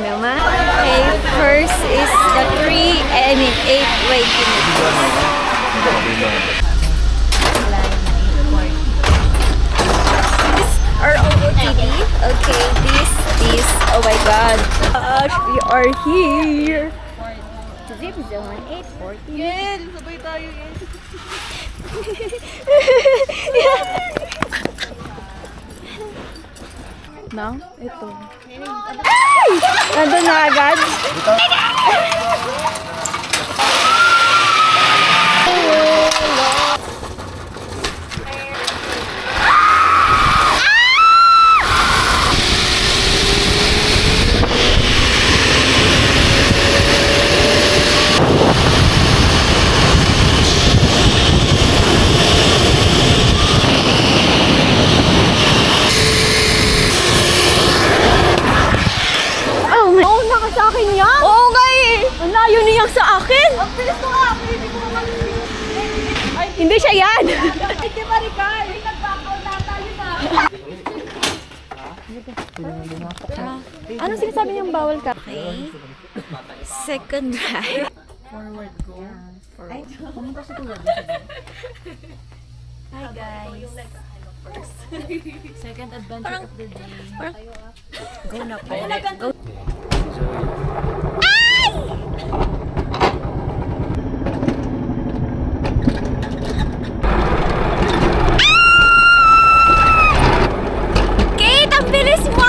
naman. Okay, first is the 8 waiting minutes. This our OOTD. Okay, this. Oh my God. Gosh, we are here. Zip zone 840. Yen! Sabay tayo, Yen. Now, ito. Ay! Nandun na agad? Oh, naka sa akin yan? Oo nga eh! Ang layo niyang sa akin! Ang bilis ko nga! Hindi ko naman Hindi siya yan! Hindi pa rin ka! Nag-background na tayo na! Ano sinasabi niyang bawal ka? Okay. Second ride. Forward go. Hi guys. Second adventure of the day. Go na po. Go. Kate, ang bilis mo!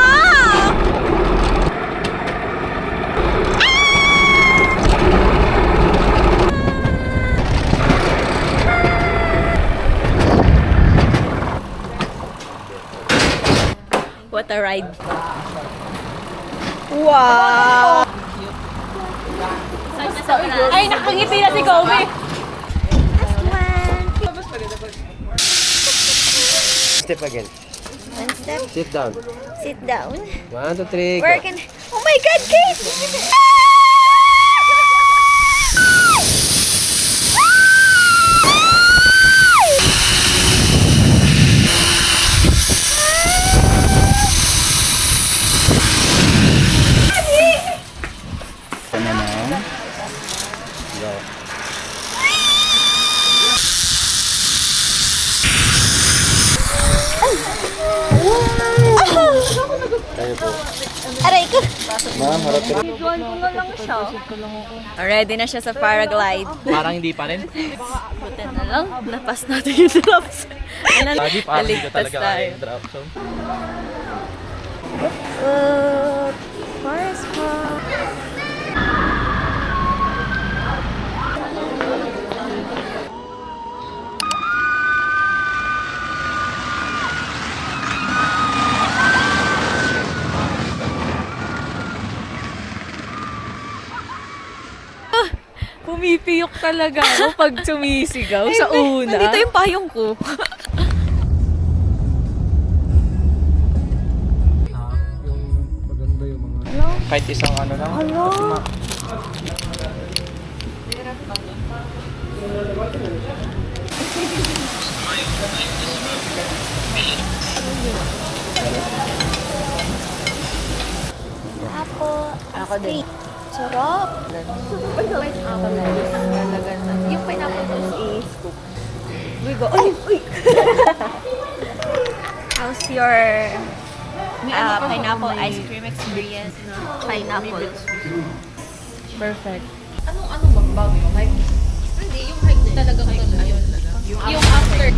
What a ride. Wow! Ay, nakangiti na si Kobe. Step again. One step. Sit down. Sit down. 1, 2, 3, go. Where can... Oh my God, Kate! Go. Tayo po. Aray ko! Ma'am, harap ka. Iguan ko na lang siya. Ready na siya sa paraglide. Parang hindi pa rin. Buti na lang, napas natin yung drops. Lagi parang hindi ko Naligtas talaga tayo. kaya yung drop zone. Forest Park. Pumipiyok talaga ako pag sumisigaw sa una. Nandito yung payong ko. Yung maganda yung mga... Kahit isang ano lang. Hello? Ako din. Sarap. Yung pineapple juice is scoop. We go. Uy! How's your pineapple ice cream experience? Pineapple. Perfect. Anong magbago yung hike? Hindi, yung hike talagang yun. Yung after.